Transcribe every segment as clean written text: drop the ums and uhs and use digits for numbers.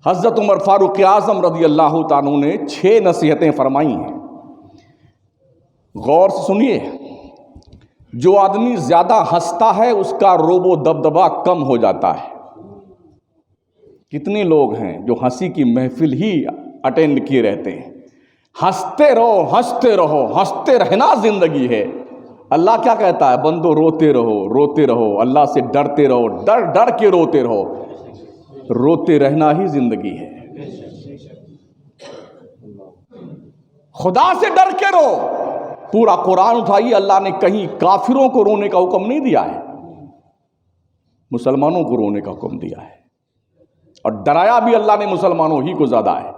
حضرت عمر فاروق اعظم رضی اللہ تعالیٰ عنہ نے 6 نصیحتیں فرمائی ہیں، غور سے سنیے۔ جو آدمی زیادہ ہنستا ہے اس کا روب و دبدبا کم ہو جاتا ہے۔ کتنے لوگ ہیں جو ہنسی کی محفل ہی اٹینڈ کیے رہتے ہیں؟ ہنستے رہو، ہنستے رہو، ہنستے رہنا زندگی ہے۔ اللہ کیا کہتا ہے؟ بندو روتے رہو، روتے رہو، اللہ سے ڈرتے رہو، ڈر ڈر کے روتے رہو۔ روتے رہنا ہی زندگی ہے۔ خدا سے ڈر کے رو۔ پورا قرآن اٹھائیے، اللہ نے کہیں کافروں کو رونے کا حکم نہیں دیا ہے، مسلمانوں کو رونے کا حکم دیا ہے، اور ڈرایا بھی اللہ نے مسلمانوں ہی کو زیادہ ہے۔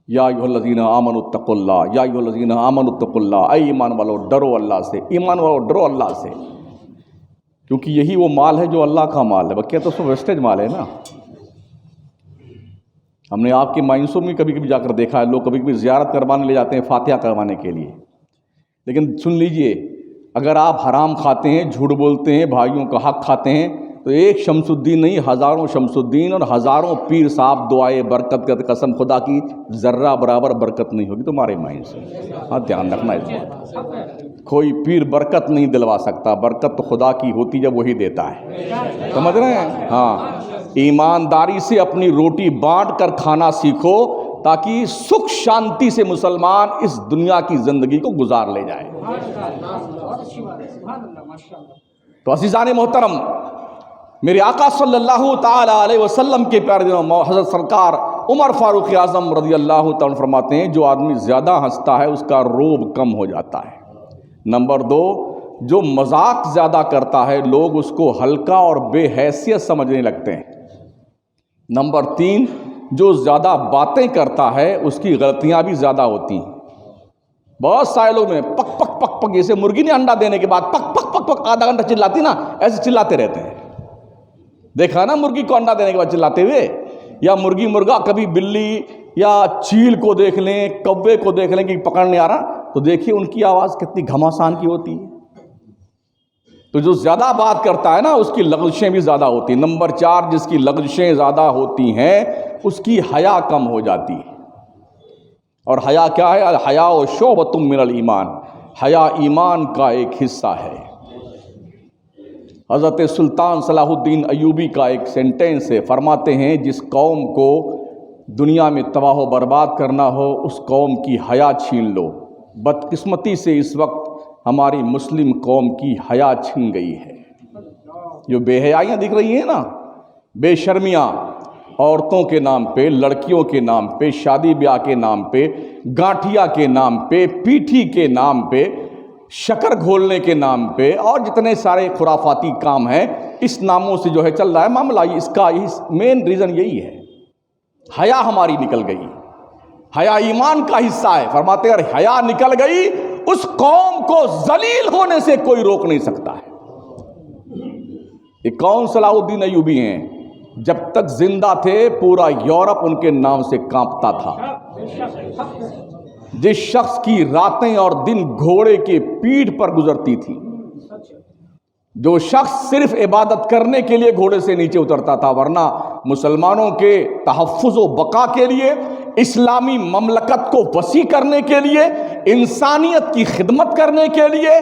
یا ایھا الذین آمنوا اتقوا اللہ، یا ایھا الذین آمنوا اتقوا اللہ، اے ایمان والو ڈرو اللہ سے، ایمان والو ڈرو اللہ سے، کیونکہ یہی وہ مال ہے جو اللہ کا مال ہے، بقیہ تو سب ویسٹیج مال ہے نا۔ ہم نے آپ کے مائنسوں میں کبھی کبھی جا کر دیکھا ہے، لوگ کبھی کبھی زیارت کروانے لے جاتے ہیں فاتحہ کروانے کے لیے، لیکن سن لیجئے، اگر آپ حرام کھاتے ہیں، جھوٹ بولتے ہیں، بھائیوں کا حق کھاتے ہیں، تو ایک شمس الدین نہیں، ہزاروں شمس الدین اور ہزاروں پیر صاحب دعائے برکت کا قسم خدا کی ذرہ برابر برکت نہیں ہوگی تمہارے مائنڈ سے۔ ہاں دھیان رکھنا اس بات کا، کوئی پیر برکت نہیں دلوا سکتا، برکت تو خدا کی ہوتی جب وہی دیتا ہے، سمجھ رہے ہیں؟ ہاں، ایمانداری سے اپنی روٹی بانٹ کر کھانا سیکھو تاکہ سکھ شانتی سے مسلمان اس دنیا کی زندگی کو گزار لے جائے۔ تو عزیزان محترم، میرے آقا صلی اللہ تعالی علیہ وسلم کے پیارے دنوں حضرت سرکار عمر فاروق اعظم رضی اللہ تعالیٰ فرماتے ہیں، جو آدمی زیادہ ہنستا ہے اس کا روب کم ہو جاتا ہے۔ نمبر 2، جو مذاق زیادہ کرتا ہے لوگ اس کو ہلکا اور بے حیثیت سمجھنے لگتے ہیں۔ نمبر 3، جو زیادہ باتیں کرتا ہے اس کی غلطیاں بھی زیادہ ہوتی ہیں۔ بہت سارے لوگ میں پک پک پک پک، جیسے مرغی نے انڈا دینے کے بعد پک پک پک پک آدھا گھنٹہ چلاتی نا، ایسے چلاتے رہتے ہیں۔ دیکھا نا مرغی کو انڈا دینے کے بعد چلاتے ہوئے، یا مرغی مرغا کبھی بلی یا چیل کو دیکھ لیں، کوے کو دیکھ لیں کہ پکڑ نہیں آ رہا، تو دیکھیے ان کی آواز کتنی گھماسان کی ہوتی ہے۔ تو جو زیادہ بات کرتا ہے نا اس کی لغزشیں بھی زیادہ ہوتی ہیں۔ نمبر 4، جس کی لغزشیں زیادہ ہوتی ہیں اس کی حیا کم ہو جاتی ہے۔ اور حیا کیا ہے؟ الحیاء شعبۃ من الایمان، حیا ایمان کا ایک حصہ ہے۔ حضرت سلطان صلاح الدین ایوبی کا ایک سینٹینس ہے، فرماتے ہیں جس قوم کو دنیا میں تباہ و برباد کرنا ہو اس قوم کی حیا چھین لو۔ بدقسمتی سے اس وقت ہماری مسلم قوم کی حیا چھن گئی ہے۔ جو بے حیائیاں دکھ رہی ہیں نا، بے شرمیاں، عورتوں کے نام پہ، لڑکیوں کے نام پہ، شادی بیاہ کے نام پہ، گانٹھیا کے نام پہ، پیٹھی کے نام پہ، شکر گھولنے کے نام پہ، اور جتنے سارے خرافاتی کام ہیں اس ناموں سے جو ہے چل رہا ہے معاملہ، اس کا مین ریزن یہی ہے، حیا ہماری نکل گئی۔ حیا ایمان کا حصہ ہے، فرماتے ہیں اگر حیا نکل گئی اس قوم کو ذلیل ہونے سے کوئی روک نہیں سکتا ہے۔ یہ کون صلاح الدین ایوبی ہیں؟ جب تک زندہ تھے پورا یورپ ان کے نام سے کانپتا تھا۔ جس شخص کی راتیں اور دن گھوڑے کے پیٹھ پر گزرتی تھی، جو شخص صرف عبادت کرنے کے لیے گھوڑے سے نیچے اترتا تھا، ورنہ مسلمانوں کے تحفظ و بقا کے لیے، اسلامی مملکت کو وسیع کرنے کے لیے، انسانیت کی خدمت کرنے کے لیے،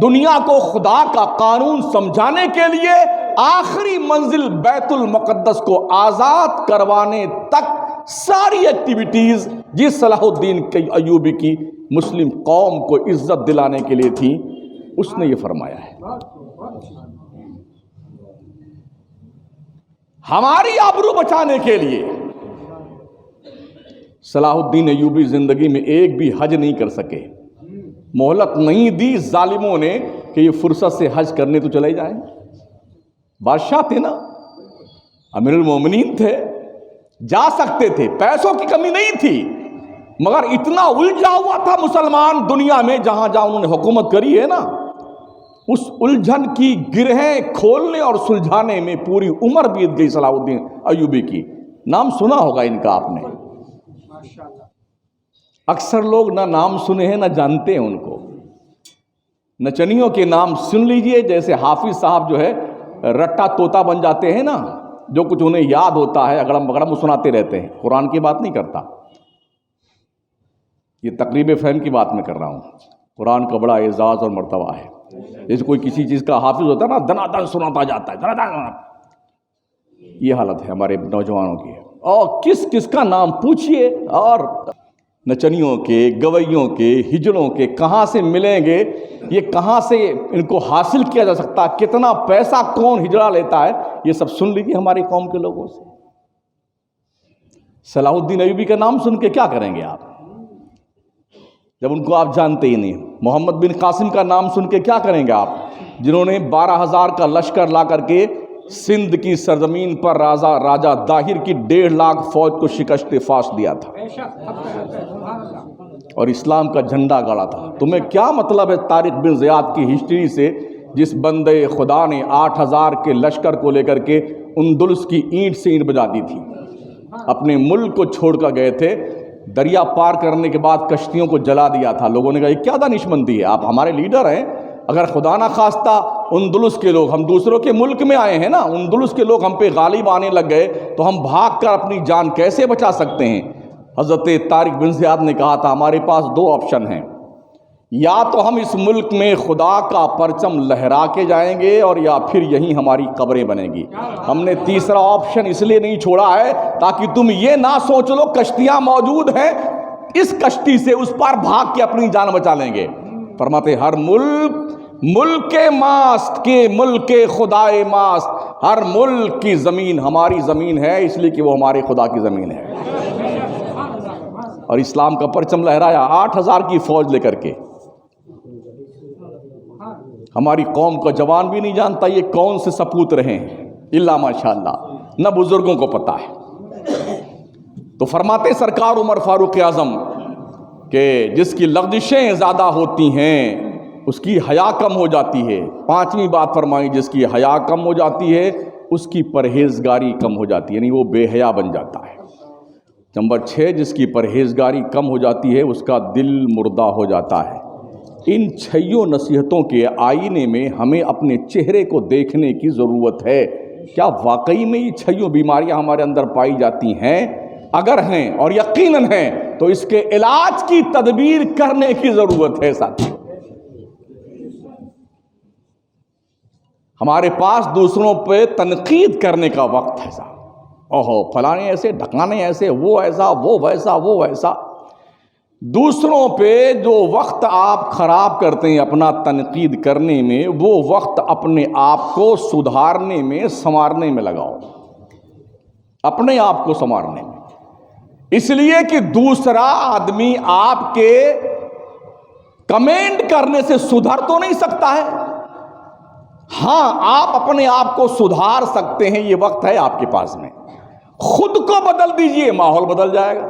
دنیا کو خدا کا قانون سمجھانے کے لیے، آخری منزل بیت المقدس کو آزاد کروانے تک ساری ایکٹیویٹیز جس صلاح الدین ایوبی کی مسلم قوم کو عزت دلانے کے لیے تھی، اس نے یہ فرمایا ہے۔ ہماری آبرو بچانے کے لیے صلاح الدین ایوبی زندگی میں ایک بھی حج نہیں کر سکے، مہلت نہیں دی ظالموں نے کہ یہ فرصت سے حج کرنے تو چلے جائیں۔ بادشاہ تھے نا، امیر المومنین تھے، جا سکتے تھے، پیسوں کی کمی نہیں تھی، مگر اتنا الجھا ہوا تھا مسلمان دنیا میں جہاں جہاں انہوں نے حکومت کری ہے نا، اس الجھن کی گرہیں کھولنے اور سلجھانے میں پوری عمر بیت گئی صلاح الدین ایوبی کی۔ نام سنا ہوگا ان کا آپ نے، اکثر لوگ نہ نام سنے ہیں نہ جانتے ہیں ان کو۔ نچنیوں کے نام سن لیجئے، جیسے حافظ صاحب جو ہے رٹا طوطا بن جاتے ہیں نا، جو کچھ انہیں یاد ہوتا ہے اگڑم بگڑم وہ سناتے رہتے ہیں، قرآن کی بات نہیں کرتا. یہ تقریب فہم کی بات میں کر رہا ہوں. قرآن کا بڑا اعزاز اور مرتبہ ہے. جیسے کوئی کسی چیز کا حافظ ہوتا ہے نا، دنا دن سناتا جاتا ہے، دنا دن. یہ حالت ہے ہمارے نوجوانوں کی. اور کس کس کا نام پوچھئے، اور نچنیوں کے، گویوں کے، ہجڑوں کے کہاں سے ملیں گے، یہ کہاں سے ان کو حاصل کیا جا سکتا، کتنا پیسہ کون ہجڑا لیتا ہے، یہ سب سن لیجیے ہماری قوم کے لوگوں سے. صلاح الدین ایوبی کا نام سن کے کیا کریں گے آپ جب ان کو آپ جانتے ہی نہیں؟ محمد بن قاسم کا نام سن کے کیا کریں گے آپ، جنہوں نے 12,000 کا لشکر لا کر کے سندھ کی سرزمین پر راجہ داہر کی 1.5 لاکھ فوج کو شکست فاش دیا تھا اور اسلام کا جھنڈا گاڑا تھا. تمہیں کیا مطلب ہے طارق بن زیاد کی ہسٹری سے، جس بندے خدا نے 8,000 کے لشکر کو لے کر کے اندلس کی اینٹ سے اینٹ بجا دی تھی، اپنے ملک کو چھوڑ کر گئے تھے، دریا پار کرنے کے بعد کشتیوں کو جلا دیا تھا. لوگوں نے کہا یہ کیا دانش مندی ہے، آپ ہمارے لیڈر ہیں، اگر خدا نہ خواستہ اندلس کے لوگ، ہم دوسروں کے ملک میں آئے ہیں نا، اندلس کے لوگ ہم پہ غالب آنے لگ گئے تو ہم بھاگ کر اپنی جان کیسے بچا سکتے ہیں؟ حضرت طارق بن زیاد نے کہا تھا ہمارے پاس 2 آپشن ہیں، یا تو ہم اس ملک میں خدا کا پرچم لہرا کے جائیں گے اور یا پھر یہیں ہماری قبریں بنیں گی. ہم نے تیسرا آپشن اس لیے نہیں چھوڑا ہے تاکہ تم یہ نہ سوچ لو کشتیاں موجود ہیں، اس کشتی سے اس پار بھاگ کے اپنی جان بچا لیں گے. فرماتے ہر ملک ماست کے ملک خدائے ماست، ہر ملک کی زمین ہماری زمین ہے اس لیے کہ وہ ہمارے خدا کی زمین ہے. اور اسلام کا پرچم لہرایا 8,000 کی فوج لے کر کے. ہماری قوم کا جوان بھی نہیں جانتا یہ کون سے سپوت رہے ہیں، الا ماشاءاللہ، نہ بزرگوں کو پتا ہے. تو فرماتے سرکار عمر فاروق اعظم کہ جس کی لغزشیں زیادہ ہوتی ہیں اس کی حیا کم ہو جاتی ہے. 5ویں بات فرمائی، جس کی حیا کم ہو جاتی ہے اس کی پرہیزگاری کم ہو جاتی ہے، یعنی وہ بے حیا بن جاتا ہے. نمبر 6، جس کی پرہیزگاری کم ہو جاتی ہے اس کا دل مردہ ہو جاتا ہے. ان 6 نصیحتوں کے آئینے میں ہمیں اپنے چہرے کو دیکھنے کی ضرورت ہے. کیا واقعی میں یہ 6 بیماریاں ہمارے اندر پائی جاتی ہیں؟ اگر ہیں اور یقیناً ہیں تو اس کے علاج کی تدبیر کرنے کی ضرورت ہے. ساتھی ہمارے پاس دوسروں پہ تنقید کرنے کا وقت ہے صاحب، اوہو فلانے ایسے، ڈھکانے ایسے، وہ ایسا، وہ ویسا، وہ ویسا. دوسروں پہ جو وقت آپ خراب کرتے ہیں اپنا تنقید کرنے میں، وہ وقت اپنے آپ کو سدھارنے میں، سنوارنے میں لگاؤ، اپنے آپ کو سنوارنے میں. اس لیے کہ دوسرا آدمی آپ کے کمنٹ کرنے سے سدھر تو نہیں سکتا ہے. ہاں آپ اپنے آپ کو سدھار سکتے ہیں، یہ وقت ہے آپ کے پاس میں. خود کو بدل دیجئے، ماحول بدل جائے گا.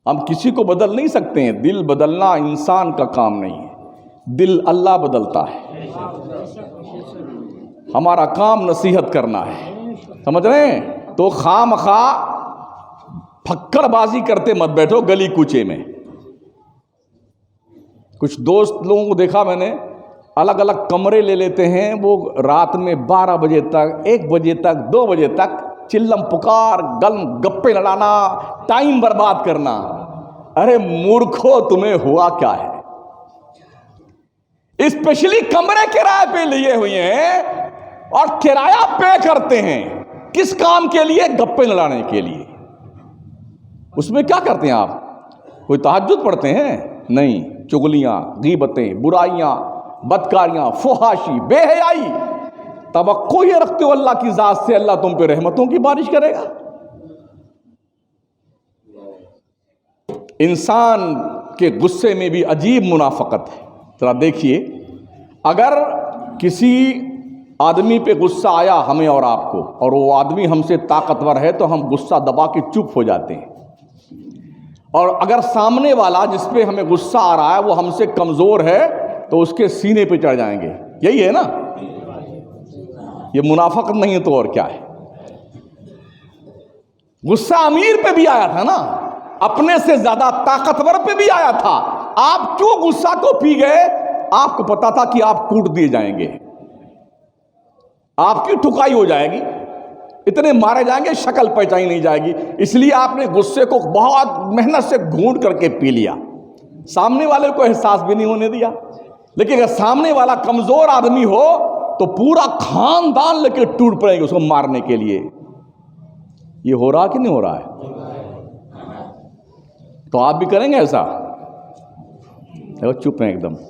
ہم کسی کو بدل نہیں سکتے ہیں، دل بدلنا انسان کا کام نہیں ہے، دل اللہ بدلتا ہے. ہمارا کام نصیحت کرنا ہے، سمجھ رہے ہیں؟ تو خام خواہ پھکڑ بازی کرتے مت بیٹھو گلی کوچے میں. کچھ دوست لوگوں کو دیکھا میں نے، الگ الگ کمرے لے لیتے ہیں، وہ رات میں 12 بجے تک، 1 بجے تک، 2 بجے تک چلم پکار، گپے لڑانا، ٹائم برباد کرنا. ارے مورکھو تمہیں ہوا کیا ہے؟ اسپیشلی کمرے کرائے پہ لیے ہوئے ہیں اور کرایہ پے کرتے ہیں کس کام کے لیے؟ گپے لڑانے کے لیے. اس میں کیا کرتے ہیں آپ؟ کوئی تہجد پڑھتے ہیں؟ نہیں. چغلیاں، غیبتیں، برائیاں، بدکاریاں، فحاشی، بے حیائی. توقع یہ رکھتے ہو اللہ کی ذات سے اللہ تم پہ رحمتوں کی بارش کرے گا؟ انسان کے غصے میں بھی عجیب منافقت ہے. ذرا دیکھیے، اگر کسی آدمی پہ غصہ آیا ہمیں اور آپ کو، اور وہ آدمی ہم سے طاقتور ہے تو ہم غصہ دبا کے چپ ہو جاتے ہیں. اور اگر سامنے والا جس پہ ہمیں غصہ آ رہا ہے وہ ہم سے کمزور ہے تو اس کے سینے پہ چڑھ جائیں گے. یہی ہے نا؟ یہ منافقت نہیں ہے تو اور کیا ہے؟ غصہ امیر پہ بھی آیا تھا نا، اپنے سے زیادہ طاقتور پہ بھی آیا تھا. آپ کیوں غصہ کو پی گئے؟ آپ کو پتا تھا کہ آپ کوٹ دیے جائیں گے. آپ کی ٹھکائی ہو جائے گی، اتنے مارے جائیں گے شکل پہچانی نہیں جائے گی۔ اس لیے آپ نے غصے کو بہت محنت سے گھونٹ کر کے پی لیا، سامنے والے کو احساس بھی نہیں ہونے دیا۔ لیکن اگر سامنے والا کمزور آدمی ہو تو پورا خاندان لے کے ٹوٹ پڑے گا اس کو مارنے کے لیے۔ یہ ہو رہا کہ نہیں ہو رہا ہے؟ تو آپ بھی کریں گے ایسا؟ چپ ہیں ایک دم۔